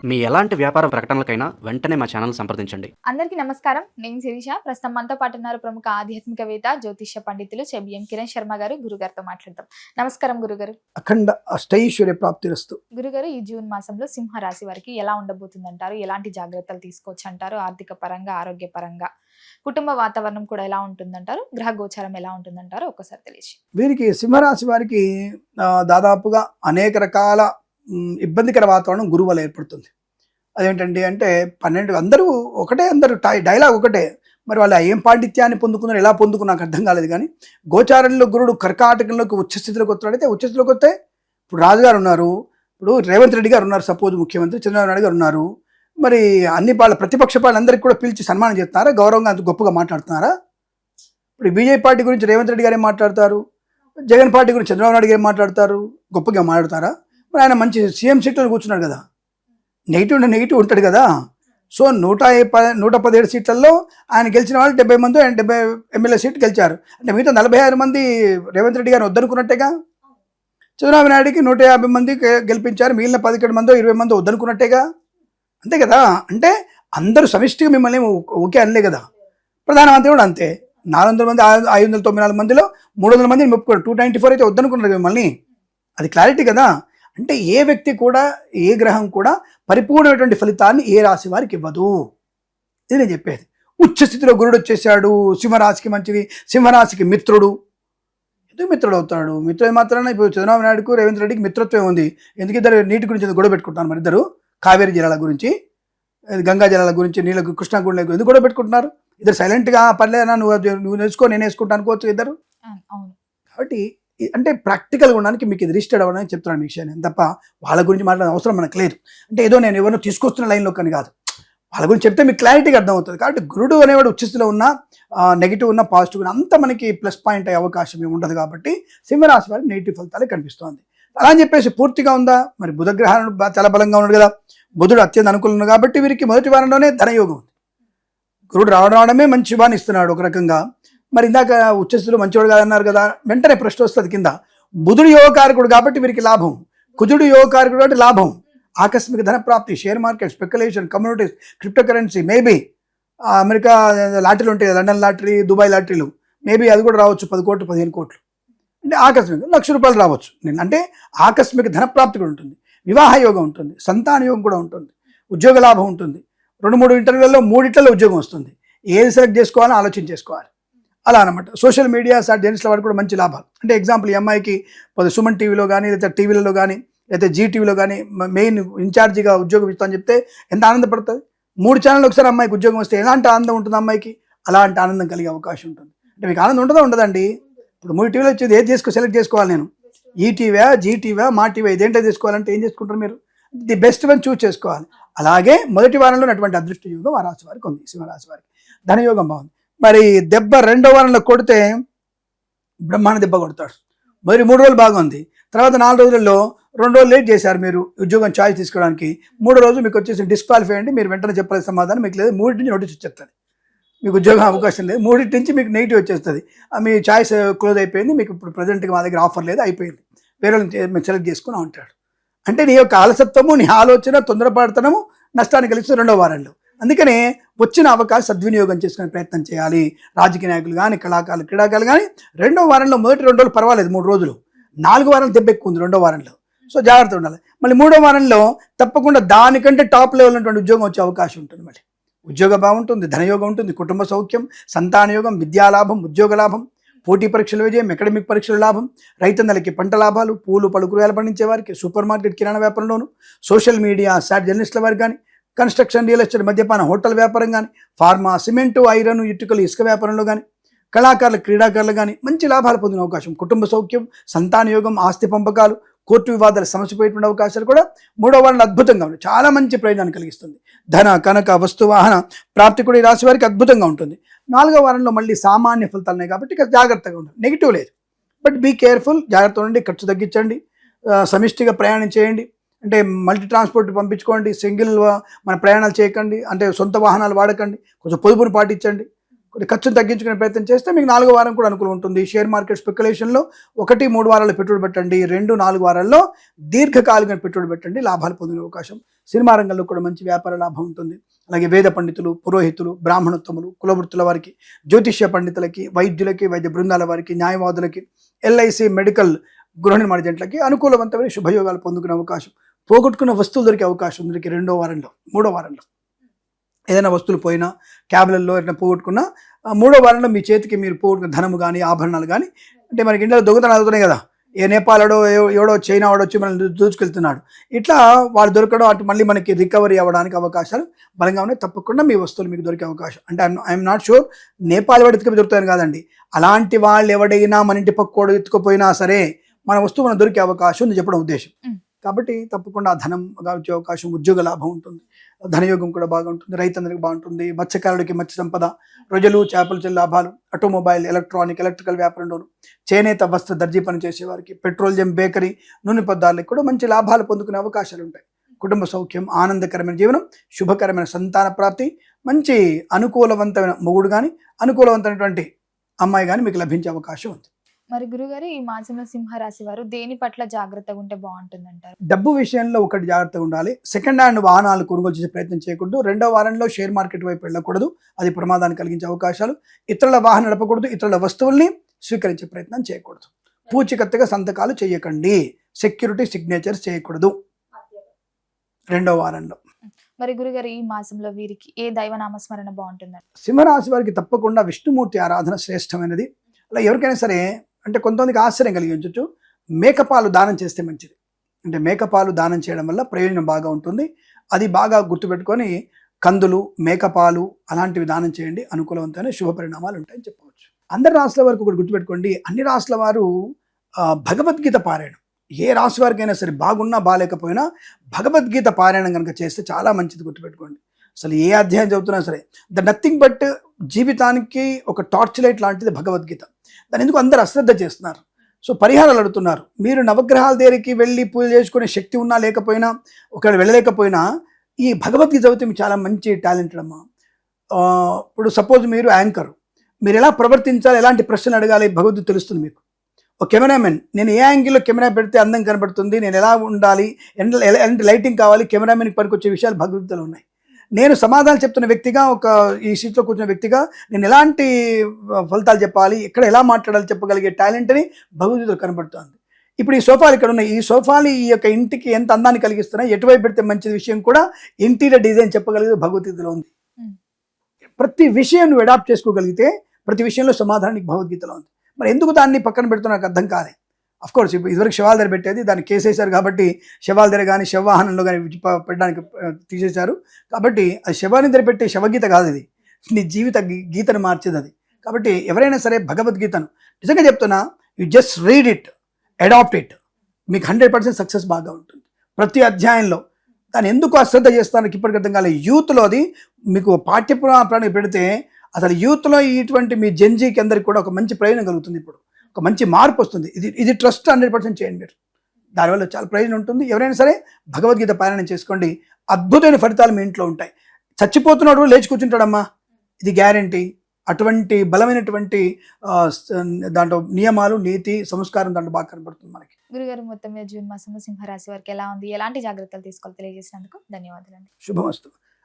మీ ఎలాంటి వ్యాపార ప్రకటనలకైనా వెంటనే మా ఛానల్ సంప్రదించండి. అందరికీ నమస్కారం. నేను శిరీష. ప్రస్తుతం మనతో పాటు ఉన్నారు ప్రముఖ ఆధ్యాత్మికవేత్త, జ్యోతిష్య పండితులు చెబిఎం కిరణ్ శర్మ గారు. గురుగారితో మాట్లాడదాం. నమస్కారం గురుగారు. అఖండ అష్టైశ్వర్య ప్రాప్తిరస్తు. గురుగారు, ఈ జూన్ మాసంలో సింహ రాశి వారికి ఎలా ఉండబోతుంది అంటారు? ఎలాంటి జాగ్రత్తలు తీసుకోవచ్చు అంటారు? ఆర్థిక పరంగా, ఆరోగ్య పరంగా, కుటుంబ వాతావరణం కూడా ఎలా ఉంటుందంటారు? గ్రహ గోచారం ఎలా ఉంటుందంటారు? ఒక్కసారి తెలియజేయండి. వీరికి సింహరాశి వారికి దాదాపుగా అనేక రకాల ఇబ్బందికర వాతావరణం గురువు వల్ల ఏర్పడుతుంది. అదేంటండి అంటే 12 అందరూ ఒకటే, అందరూ డైలాగ్ ఒకటే. మరి వాళ్ళు ఏం పాండిత్యాన్ని పొందుకున్నారు, ఎలా పొందుకున్నారు నాకు అర్థం కాలేదు. కానీ గోచారంలో గురుడు కర్కాటకంలోకి ఉచ్చస్థితిలోకి వస్తాడైతే ఉచ్చస్థితిలోకి వస్తే ఇప్పుడు రాజుగారు ఉన్నారు, ఇప్పుడు రేవంత్ రెడ్డి గారు ఉన్నారు, సపోజ్ ముఖ్యమంత్రి చంద్రబాబు నాయుడు గారు ఉన్నారు. మరి అన్ని వాళ్ళ ప్రతిపక్ష పార్టీలందరికీ కూడా పిలిచి సన్మానం చేస్తున్నారా? గౌరవంగా అంత గొప్పగా మాట్లాడుతున్నారా? ఇప్పుడు బీజేపీ పార్టీ గురించి రేవంత్ రెడ్డి గారు ఏం మాట్లాడతారు, జగన్ పార్టీ గురించి చంద్రబాబు నాయుడు గారు ఏం మాట్లాడతారు? గొప్పగా మాట్లాడతారా? మరి ఆయన మంచి సీఎం సీట్లలో కూర్చున్నాడు కదా, నెగిటివ్ ఉంటాడు కదా. సో 117 సీట్లలో ఆయన గెలిచిన వాళ్ళు 70 మంది, ఆయన 70 ఎమ్మెల్యే సీట్లు గెలిచారు. అంటే మిగతా 46 మంది రేవంత్ రెడ్డి గారిని వద్దనుకున్నట్టేగా. చంద్రబాబు నాయుడికి 150 మంది గెలిపించారు, మిగిలిన 11 మందో 20 మందో వద్దనుకున్నట్టేగా. అంతే కదా. అంటే అందరూ సమిష్టిగా మిమ్మల్ని ఓకే అనలే కదా. ప్రధానమంత్రి కూడా అంతే. 400 మంది 594 మందిలో 300 మందిని ఒప్పుకోరు, 294 అయితే వద్దనుకున్నారు మిమ్మల్ని. అది క్లారిటీ కదా. అంటే ఏ వ్యక్తి కూడా, ఏ గ్రహం కూడా పరిపూర్ణమైనటువంటి ఫలితాన్ని ఏ రాశి వారికి ఇవ్వదు. ఇది నేను చెప్పేది. ఉచ్చస్థితిలో గురుడు వచ్చేసాడు, సింహరాశికి మంచిది, సింహరాశికి మిత్రుడు. ఎందుకు మిత్రుడు అవుతాడు? మిత్రుడు మాత్రాన ఇప్పుడు చంద్రబాబు నాయుడుకు రేవంత్ రెడ్డికి మిత్రత్వం ఉంది. ఎందుకు ఇద్దరు నీటి గురించి గొడవ పెట్టుకుంటున్నారు? మరి ఇద్దరు కావేరీ జలాల గురించి, గంగా జలాల గురించి, నీళ్ళకు కృష్ణా గుండెలకు ఎందుకు గొడవ పెట్టుకుంటున్నారు? ఇద్దరు సైలెంట్గా పర్లేదన్నా, నువ్వు నేర్చుకో, నేను వేసుకుంటా అనుకోవచ్చు ఇద్దరు. కాబట్టి అంటే ప్రాక్టికల్గా ఉండడానికి మీకు ఇది రిజిస్టర్డ్ అవ్వడానికి చెప్తున్నాను మీ విషయాన్ని, తప్ప వాళ్ళ గురించి మాట్లాడే అవసరం మనకు లేదు. అంటే ఏదో నేను ఎవరినో తీసుకొస్తున్న లైన్లో కానీ కాదు, వాళ్ళ గురించి చెప్తే మీకు క్లారిటీగా అర్థమవుతుంది. కాబట్టి గురుడు అనేవాడు ఉచ్చస్థితిలో ఉన్న నెగిటివ్ ఉన్న పాజిటివ్ ఉన్న అంత మనకి ప్లస్ పాయింట్ అయ్యే అవకాశం ఏమి ఉండదు. కాబట్టి సింహరాశి వారికి నెగిటివ్ ఫలితాలే కనిపిస్తుంది. అలా అని చెప్పేసి పూర్తిగా ఉందా? మరి బుధ గ్రహాలు చాలా బలంగా ఉన్నాడు కదా, బుధుడు అత్యంత అనుకూలం కాబట్టి వీరికి మొదటి వారంలోనే ధనయోగం ఉంది. గురుడు రావడమే మంచి శుభాన్ని ఇస్తున్నాడు ఒక రకంగా. మరి ఇందాక ఉచ్చస్థితిలో మంచివాడు కాదన్నారు కదా, వెంటనే ప్రశ్న వస్తుంది కింద. బుధుడు యోగకారకుడు కాబట్టి వీరికి లాభం, కుజుడు యోగకారకుడు కాబట్టి లాభం, ఆకస్మిక ధన ప్రాప్తి, share market, speculation, communities, crypto currency, maybe America లాటరీలు ఉంటాయి, లండన్ లాటరీ, దుబాయ్ లాటరీలు, మేబీ అది కూడా రావచ్చు. 10 కోట్లు 15 కోట్లు అంటే ఆకస్మిక ₹1,00,000 రావచ్చు. అంటే ఆకస్మిక ధన ప్రాప్తి కూడా ఉంటుంది, వివాహ యోగం ఉంటుంది, సంతాన యోగం కూడా ఉంటుంది, ఉద్యోగ లాభం ఉంటుంది. 2-3 ఇంటర్వ్యూలలో 3 ఉద్యోగం వస్తుంది. ఏది సెలెక్ట్ చేసుకోవాలని ఆలోచన చేసుకోవాలి. అలా అనమాట. సోషల్ మీడియా జర్నలిస్ట్ల వారికి కూడా మంచి లాభాలు. అంటే ఎగ్జాంపుల్, ఈ అమ్మాయికి సుమన్ టీవీలో కానీ, లేదా టీవీలలో కానీ, లేదా జీ టీవీలో కానీ మెయిన్ ఇన్ఛార్జిగా ఉద్యోగం ఇస్తామని చెప్తే ఎంత ఆనందపడుతుంది. 3 ఛానల్ ఒకసారి అమ్మాయికి ఉద్యోగం వస్తే ఎలాంటి ఆనందం ఉంటుంది అమ్మాయికి? అలాంటి ఆనందం కలిగే అవకాశం ఉంటుంది. అంటే మీకు ఆనందం ఉంటుందా? ఉండదండి. ఇప్పుడు 3 టీవీలో వచ్చేది ఏది సెలెక్ట్ చేసుకోవాలి నేను? ఈటీవా, జీటీవా, మా టీవీ, ఇదేంటో తీసుకోవాలంటే ఏం చేసుకుంటారు మీరు? ది బెస్ట్ వన్ చూస్ చేసుకోవాలి. అలాగే మొదటి వారంలో ఉన్నటువంటి అదృష్ట యోగం ఆ రాశి వారికి ఉంది, సింహరాశి వారికి. ధనయోగం బాగుంది. మరి దెబ్బ 2వ వారంలో కొడితే బ్రహ్మాండ దెబ్బ కొడతాడు. మరి 3 రోజులు బాగుంది, తర్వాత 4 రోజులలో 2 రోజులు లేట్ చేశారు మీరు ఉద్యోగం ఛాయిస్ తీసుకోవడానికి. 3వ రోజు మీకు వచ్చేసి డిస్క్వాలిఫై అండి, మీరు వెంటనే చెప్పాల్సిన సమాధానం మీకు లేదు. 3 నుంచి నోటీస్ వచ్చేస్తుంది, మీకు ఉద్యోగం అవకాశం లేదు. 3 నుంచి మీకు నెగిటివ్ వచ్చేస్తుంది, మీ ఛాయిస్ క్లోజ్ అయిపోయింది, మీకు ఇప్పుడు ప్రజెంట్గా మా దగ్గర ఆఫర్ లేదు, అయిపోయింది, వేరే మేము సెలెక్ట్ చేసుకుని అంటాడు. అంటే నీ యొక్క ఆలసత్వము, నీ ఆలోచన, తొందరపడతనము నష్టాన్ని కలిగిస్తుంది 2వ వారంలో. అందుకనే వచ్చిన అవకాశం సద్వినియోగం చేసుకునే ప్రయత్నం చేయాలి. రాజకీయ నాయకులు కానీ, కళాకారులు, క్రీడాకారులు కానీ 2వ వారంలో మొదటి 2 రోజులు పర్వాలేదు, 3 రోజులు, 4వ వారం దెబ్బ ఎక్కువ ఉంది 2వ వారంలో. సో జాగ్రత్త ఉండాలి. మళ్ళీ 3వ వారంలో తప్పకుండా దానికంటే టాప్ లెవెల్ ఉన్నటువంటి ఉద్యోగం వచ్చే అవకాశం ఉంటుంది. మళ్ళీ ఉద్యోగ బాగుంటుంది, ధనయోగం ఉంటుంది, కుటుంబ సౌఖ్యం, సంతానయోగం, విద్యాలాభం, ఉద్యోగ లాభం, పోటీ పరీక్షల విజయం, అకాడమిక్ పరీక్షల లాభం, రైతన్నలకి పంట లాభాలు, పూలు పలు కూరగాయలు పండించే వారికి, సూపర్ మార్కెట్ కిరాణా వ్యాపారంలోను, సోషల్ మీడియా జర్నలిస్టుల వారికి కానీ, కన్స్ట్రక్షన్, రియల్ ఎస్టేట్, మద్యపాన, హోటల్ వ్యాపారం కానీ, ఫార్మా, సిమెంటు, ఐరన్, ఇటుకలు, ఇసుక వ్యాపారంలో కానీ, కళాకారులు, క్రీడాకారులు కానీ మంచి లాభాలు పొందిన అవకాశం, కుటుంబ సౌఖ్యం, సంతాన యోగం, ఆస్తి పంపకాలు, కోర్టు వివాదాలు సమసిపోయేటువంటి అవకాశాలు కూడా 3వ వారంలో అద్భుతంగా ఉంది. చాలా మంచి ప్రయోజనాన్ని కలిగిస్తుంది. ధన, కనక, వస్తువాహన ప్రాప్తి కూడా ఈ రాశి వారికి అద్భుతంగా ఉంటుంది. 4వ వారంలో మళ్ళీ సామాన్య ఫలితాలు ఉన్నాయి కాబట్టి ఇక జాగ్రత్తగా ఉంటుంది, నెగిటివ్ లేదు. బట్ బీ కేర్ఫుల్, జాగ్రత్త ఉండండి, ఖర్చు తగ్గించండి, సమిష్టిగా ప్రయాణం చేయండి. అంటే మల్టీ ట్రాన్స్పోర్ట్ పంపించుకోండి, సింగిల్ మన ప్రయాణాలు చేయకండి, అంటే సొంత వాహనాలు వాడకండి, కొంచెం పొదుపును పాటించండి. కొద్దిగా ఖర్చును తగ్గించుకునే ప్రయత్నం చేస్తే మీకు 4వ వారం కూడా అనుకూలం ఉంటుంది. షేర్ మార్కెట్ స్పెక్యులేషన్లో 1-3 వారాలు పెట్టుబడి పెట్టండి, 2-4 వారాల్లో దీర్ఘకాలిక పెట్టుబడి పెట్టండి, లాభాలు పొందే అవకాశం సినిమా రంగంలో కూడా మంచి వ్యాపార లాభం ఉంటుంది. అలాగే వేద పండితులు, పురోహితులు, బ్రాహ్మణోత్తములు, కులవృత్తుల వారికి, జ్యోతిష్య పండితులకి, వైద్యులకి, వైద్య బృందాల వారికి, న్యాయవాదులకి, ఎల్ఐసి, మెడికల్, గృహ నిర్మాణ జంటలకి అనుకూలవంతమైన శుభయోగాలు పొందుకునే అవకాశం, పోగొట్టుకున్న వస్తువులు దొరికే అవకాశం ఉంది 2వ వారంలో, 3వ వారంలో. ఏదైనా వస్తువులు పోయినా, క్యాబ్లలో ఏదైనా పోగొట్టుకున్నా 3వ వారంలో మీ చేతికి మీరు పోగొట్టుకున్న ధనము కానీ, ఆభరణాలు కానీ, అంటే మనకి ఇంట్లో దొంగతనాలు అవుతున్నాయి కదా, ఏ నేపాలడో ఎవడో చైనా వాడు వచ్చి మనల్ని దూచుకెళ్తున్నాడు, ఇట్లా వాడు దొరకడం, అటు మళ్ళీ మనకి రికవరీ అవ్వడానికి అవకాశాలు బలంగా ఉన్నాయి. తప్పకుండా మీ వస్తువులు మీకు దొరికే అవకాశం, అంటే ఐఎమ్ నాట్ షూర్ నేపాల్ వాడు ఎత్తుకుపోయి దొరుకుతాయని కాదండి, అలాంటి వాళ్ళు ఎవడైనా మన ఇంటి పక్కోడు ఎత్తుకుపోయినా సరే మన వస్తువు మనకు దొరికే అవకాశం ఉంది చెప్పడం ఉద్దేశం. కాబట్టి తప్పకుండా ధనం వచ్చే అవకాశం, ఉద్యోగ లాభం ఉంటుంది, ధనయోగం కూడా బాగా ఉంటుంది, రైతందరికి బాగుంటుంది, మత్స్యకారుడికి మత్స్య సంపద, రొయ్యలు, చేపలు లాభాలు, ఆటోమొబైల్, ఎలక్ట్రికల్ వ్యాపారంలోను, చేనేత, వస్త్ర, దర్జీ పని చేసేవారికి, పెట్రోలియం, బేకరీ, నూనె పదార్థాలకు కూడా మంచి లాభాలు పొందుకునే అవకాశాలు ఉంటాయి. కుటుంబ సౌఖ్యం, ఆనందకరమైన జీవనం, శుభకరమైన సంతాన ప్రాప్తి, మంచి అనుకూలవంతమైన మొగుడు కానీ, అనుకూలవంతమైనటువంటి అమ్మాయి కానీ మీకు లభించే అవకాశం ఉంది. మరి గురుగారు, ఈ మాసంలో సింహరాశి వారు దేని పట్ల జాగ్రత్తగా ఉంటే బాగుంటుంది అంటారు? డబ్బు విషయంలో ఒకటి జాగ్రత్తగా ఉండాలి. సెకండ్ హ్యాండ్ వాహనాలు కొనుగోలు చేసే ప్రయత్నం చేయకూడదు. 2వ వారంలో షేర్ మార్కెట్ వైపు వెళ్ళకూడదు, అది ప్రమాదాన్ని కలిగించే అవకాశాలు. ఇతరుల వాహనం నడపకూడదు, ఇతరుల వస్తువుల్ని స్వీకరించే ప్రయత్నం చేయకూడదు. పూచికత్తుగా సంతకాలు చేయకండి, సెక్యూరిటీ సిగ్నేచర్స్ చేయకూడదు 2వ వారంలో. మరి గురుగారు, ఈ మాసంలో వీరికి ఏ దైవ నామస్మరణ బాగుంటుందండి? సింహరాశి వారికి తప్పకుండా విష్ణుమూర్తి ఆరాధన శ్రేష్టమైనది. అలా ఎవరికైనా సరే, అంటే కొంతమందికి ఆశ్చర్యం కలిగించవచ్చు, మేకపాలు దానం చేస్తే మంచిది. అంటే మేకపాలు దానం చేయడం వల్ల ప్రయోజనం బాగా ఉంటుంది. అది బాగా గుర్తుపెట్టుకొని కందులు, మేకపాలు అలాంటివి దానం చేయండి, అనుకూలవంతమైన శుభ పరిణామాలు ఉంటాయని చెప్పవచ్చు. అందరి రాశుల వరకు కూడా గుర్తుపెట్టుకోండి, అన్ని రాశుల వారు భగవద్గీత పారాయణం, ఏ రాశి వారికైనా సరే బాగున్నా బాగాలేకపోయినా భగవద్గీత పారాయణం కనుక చేస్తే చాలా మంచిది. గుర్తుపెట్టుకోండి, అసలు ఏ అధ్యాయం చదువుతున్నా సరే నథింగ్ బట్ జీవితానికి ఒక టార్చ్ లైట్ లాంటిది భగవద్గీత. దాని ఎందుకు అందరూ అశ్రద్ధ చేస్తున్నారు. సో పరిహారాలు అడుగుతున్నారు. మీరు నవగ్రహాల దగ్గరికి వెళ్ళి పూజ చేసుకునే శక్తి ఉన్నా లేకపోయినా, ఒకవేళ వెళ్ళలేకపోయినా, ఈ భగవద్గీత చదివితే మీకు చాలా మంచి టాలెంటెడ్ అమ్మా. ఇప్పుడు సపోజ్ మీరు యాంకర్, మీరు ఎలా ప్రవర్తించాలి, ఎలాంటి ప్రశ్నలు అడగాలి భగవద్గీత తెలుస్తుంది మీకు. ఒక కెమెరామెన్, నేను ఏ యాంగిల్లో కెమెరా పెడితే అందం కనబడుతుంది, నేను ఎలా ఉండాలి, ఎలాంటి లైటింగ్ కావాలి, కెమెరామెన్కి పనికొచ్చే విషయాలు భగవద్గీతలో ఉన్నాయి. నేను సమాధానం చెప్తున్న వ్యక్తిగా, ఈ సీట్లో కూర్చున్న వ్యక్తిగా నేను ఎలాంటి ఫలితాలు చెప్పాలి, ఎక్కడ ఎలా మాట్లాడాలి చెప్పగలిగే టాలెంట్ని భగవద్గీతలో కనబడుతుంది. ఇప్పుడు ఈ సోఫాలు ఇక్కడ ఉన్నాయి, ఈ సోఫాలు ఈ యొక్క ఇంటికి ఎంత అందాన్ని కలిగిస్తున్నాయి, ఎటువైపు పెడితే మంచి విషయం కూడా ఇంటీరియర్ డిజైన్ చెప్పగలిగేది భగవద్గీతలో ఉంది. ప్రతి విషయం నువ్వు అడాప్ట్ చేసుకోగలిగితే ప్రతి విషయంలో సమాధానం భగవద్గీతలో ఉంది. మరి ఎందుకు దాన్ని పక్కన పెడుతున్నా నాకు అర్థం కాలే. అఫ్కోర్స్ ఇప్పుడు ఇదివరకు శవాల దగ్గర పెట్టేది, దాన్ని కేసేశారు కాబట్టి శవాల దగ్గర కానీ శవవాహనంలో కానీ పెట్టడానికి తీసేశారు. కాబట్టి అది శవాన్ని దగ్గర పెట్టే శవగీత కాదు, ఇది నీ జీవిత గీతను మార్చేది అది. కాబట్టి ఎవరైనా సరే భగవద్గీతను నిజంగా చెప్తున్నా, you just read it, adapt it, మీకు 100% సక్సెస్ బాగా ఉంటుంది. ప్రతి అధ్యాయంలో దాన్ని ఎందుకు అశ్రద్ధ చేస్తానికి ఇప్పటికి అర్థం కాలేదు. యూత్లో అది మీకు పాఠ్యపురాణానికి పెడితే అసలు యూత్లో ఇటువంటి మీ జెన్జీకి అందరికి కూడా ఒక మంచి ప్రయోజనం కలుగుతుంది. ఇప్పుడు ఒక మంచి మార్పు వస్తుంది. ఇది ట్రస్ట్ 100% చేయండి మీరు, దానివల్ల చాలా ప్రయోజనం ఉంటుంది. ఎవరైనా సరే భగవద్గీత పారాయణం చేసుకోండి, అద్భుతమైన ఫలితాలు మీ ఇంట్లో ఉంటాయి. చచ్చిపోతున్నాడు లేచి కూర్చుంటాడమ్మా, ఇది గ్యారంటీ. అటువంటి బలమైనటువంటి దాంట్లో నియమాలు, నీతి, సంస్కారం దాంట్లో బాగా కనబడుతుంది మనకి. గురుగారు, మొత్తం మీద జూన్ మాసంలో సింహరాశి వారికి ఎలా ఉంది, ఎలాంటి జాగ్రత్తలు తీసుకోవాలి తెలియజేసినందుకు ధన్యవాదాలు. శుభమస్తు.